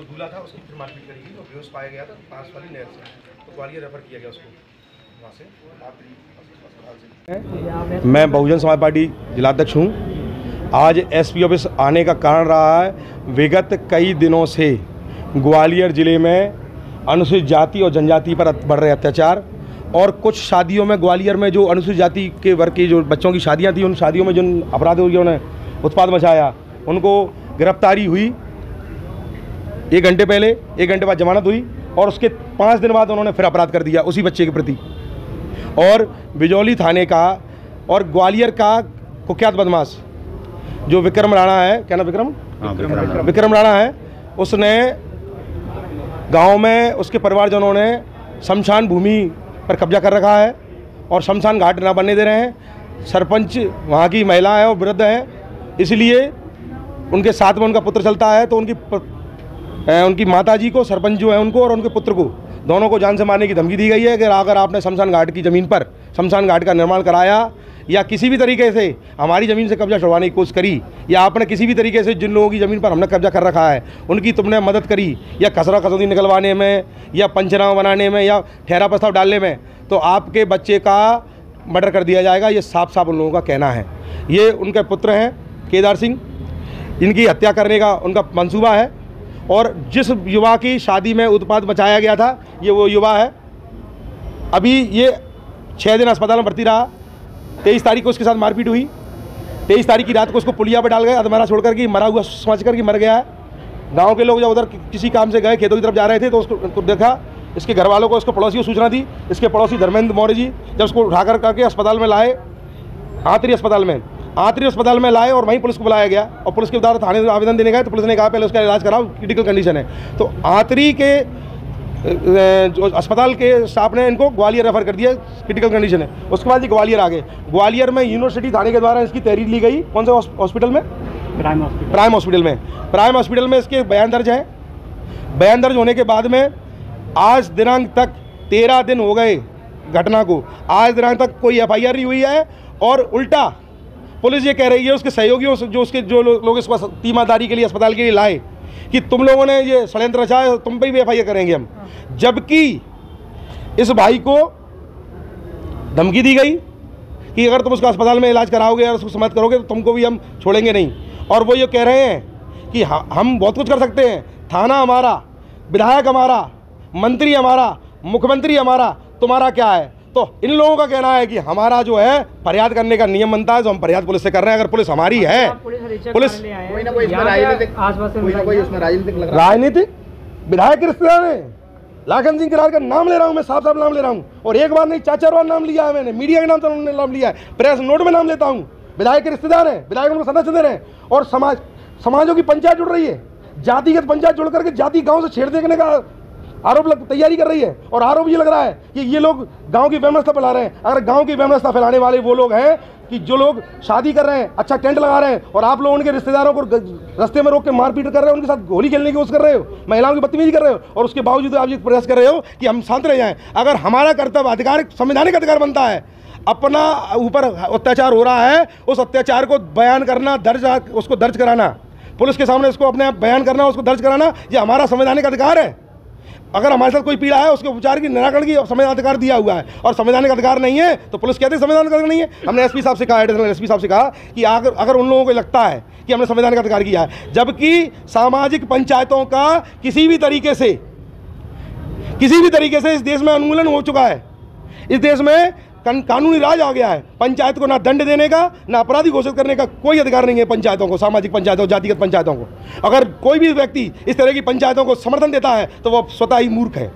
जो दूल्हा था उसकी फिर मारपीट करी गई, वो बेहोश पाया गया था पास वाली नहर से, तो ग्वालियर रेफर किया गया उसको वहाँ से। मैं बहुजन समाज पार्टी जिलाध्यक्ष हूँ। आज एसपी ऑफिस आने का कारण रहा है, विगत कई दिनों से ग्वालियर ज़िले में अनुसूचित जाति और जनजाति पर बढ़ रहे अत्याचार, और कुछ शादियों में ग्वालियर में जो अनुसूचित जाति के वर्ग की जो बच्चों की शादियां थी, उन शादियों में जिन अपराधियों ने उत्पाद मचाया उनको गिरफ्तारी हुई 1 घंटे पहले, 1 घंटे बाद जमानत हुई, और उसके 5 दिन बाद उन्होंने फिर अपराध कर दिया उसी बच्चे के प्रति। और बिजौली थाने का और ग्वालियर का कुख्यात बदमाश जो विक्रम राणा है, क्या नाम विक्रम राणा है, उसने गांव में उसके परिवारजनों ने शमशान भूमि पर कब्जा कर रखा है और शमशान घाट ना बनने दे रहे हैं। सरपंच वहाँ की महिला है और वृद्ध है, इसलिए उनके साथ में उनका पुत्र चलता है, तो उनकी माताजी को, सरपंच जो है उनको और उनके पुत्र को, दोनों को जान से मारने की धमकी दी गई है कि अगर आपने शमशान घाट की ज़मीन पर शमशान घाट का निर्माण कराया या किसी भी तरीके से हमारी ज़मीन से कब्जा छुड़वाने की कोशिश करी, या आपने किसी भी तरीके से जिन लोगों की ज़मीन पर हमने कब्जा कर रखा है उनकी तुमने मदद करी, या खसरा खसौदी निकलवाने में, या पंचनामा बनाने में, या ठहरा प्रस्ताव डालने में, तो आपके बच्चे का मर्डर कर दिया जाएगा। ये साफ साफ उन लोगों का कहना है। ये उनके पुत्र हैं केदार सिंह, इनकी हत्या करने का उनका मंसूबा है, और जिस युवा की शादी में उत्पाद मचाया गया था ये वो युवा है। अभी ये 6 दिन अस्पताल में भर्ती रहा। 23 तारीख को उसके साथ मारपीट हुई। 23 तारीख की रात को उसको पुलिया पर डाल गए, अधमरा छोड़कर कि मरा हुआ समझ कर कि मर गया है। गांव के लोग जब उधर किसी काम से गए, खेतों की तरफ जा रहे थे, तो उसको देखा, इसके घर वालों को, उसको पड़ोसी को सूचना दी। इसके पड़ोसी धर्मेंद्र मौर्य जी जब उसको उठाकर करके अस्पताल में लाए, आंतरी अस्पताल में लाए, और वहीं पुलिस को बुलाया गया, और पुलिस के द्वारा थाने में आवेदन देने गए तो पुलिस ने कहा पहले उसका इलाज कराओ, क्रिटिकल कंडीशन है। तो आंतरी के जो अस्पताल के स्टाफ ने इनको ग्वालियर रेफर कर दिया, क्रिटिकल कंडीशन है। उसके बाद ये ग्वालियर आ गए। ग्वालियर में यूनिवर्सिटी थाने के द्वारा इसकी तहरीर ली गई। कौन से हॉस्पिटल में? प्राइम हॉस्पिटल में इसके बयान दर्ज है। बयान दर्ज होने के बाद में आज दिनांक तक 13 दिन हो गए घटना को, आज दिनांक तक कोई FIR नहीं हुई है, और उल्टा पुलिस ये कह रही है उसके सहयोगियों से, जो लोग इसको तीमारदारी के लिए अस्पताल के लिए लाए, कि तुम लोगों ने ये षड्यंत्र रचा है, तुम पे भी FIR करेंगे हम। जबकि इस भाई को धमकी दी गई कि अगर तुम उसका अस्पताल में इलाज कराओगे और उसको समझ करोगे तो तुमको भी हम छोड़ेंगे नहीं। और वो ये कह रहे हैं कि हम बहुत कुछ कर सकते हैं, थाना हमारा, विधायक हमारा, मंत्री हमारा, मुख्यमंत्री हमारा, तुम्हारा क्या है। तो इन लोगों का कहना है कि हमारा जो है फरियाद करने का नियम बनता है, तो हम फरियाद पुलिस से कर रहे हैं। अगर पुलिस हमारी है, पुलिस राजनीतिक विधायक के रिश्तेदार हैं। लाखन सिंह किरार का नाम ले रहा हूं मैं, साफ साफ नाम ले रहा हूं, और एक बार नहीं 4 बार नाम लिया है मैंने, मीडिया के नाम से उन्होंने नाम लिया है, प्रेस नोट में नाम लेता हूं। विधायक के रिश्तेदार हैं, विधायक उनको सदस्य दे रहे हैं, और समाजों की पंचायत जुड़ रही है, जातिगत पंचायत जुड़ करके जाति गाँव से छेड़ देने का आरोप तैयारी कर रही है। और आरोप ये लग रहा है कि ये लोग गांव की व्यवस्था फैला रहे हैं। अगर गांव की व्यवस्था फैलाने वाले वो लोग हैं कि जो लोग शादी कर रहे हैं, अच्छा टेंट लगा रहे हैं, और आप लोग उनके रिश्तेदारों को रास्ते में रोक के मारपीट कर रहे हो, उनके साथ होली खेलने की कोशिश कर रहे हो, महिलाओं की बदतमीजी कर रहे हो, और उसके बावजूद आप ये प्रयास कर रहे हो कि हम शांत रह जाएं। अगर हमारा कर्तव्य, अधिकार, संवैधानिक अधिकार बनता है, अपना ऊपर अत्याचार हो रहा है उस अत्याचार को बयान करना, उसको दर्ज कराना, पुलिस के सामने उसको अपने आप बयान करना, उसको दर्ज कराना, ये हमारा संवैधानिक अधिकार है। अगर हमारे साथ कोई पीड़ा है उसके उपचार की निराकरण की संवैधानिक अधिकार दिया हुआ है, और संवैधानिक अधिकार नहीं है तो पुलिस कहते हैं संवैधानिक अधिकार नहीं है। हमने एसपी साहब से कहा, एडिशनल एसपी साहब से कहा कि अगर उन लोगों को लगता है कि हमने संवैधानिक अधिकार किया है, जबकि सामाजिक पंचायतों का किसी भी तरीके से इस देश में उन्मूलन हो चुका है। इस देश में कानूनी राज आ गया है। पंचायत को ना दंड देने का, ना अपराधी घोषित करने का कोई अधिकार नहीं है पंचायतों को, सामाजिक पंचायतों, जातिगत पंचायतों को। अगर कोई भी व्यक्ति इस तरह की पंचायतों को समर्थन देता है तो वह स्वतः ही मूर्ख है।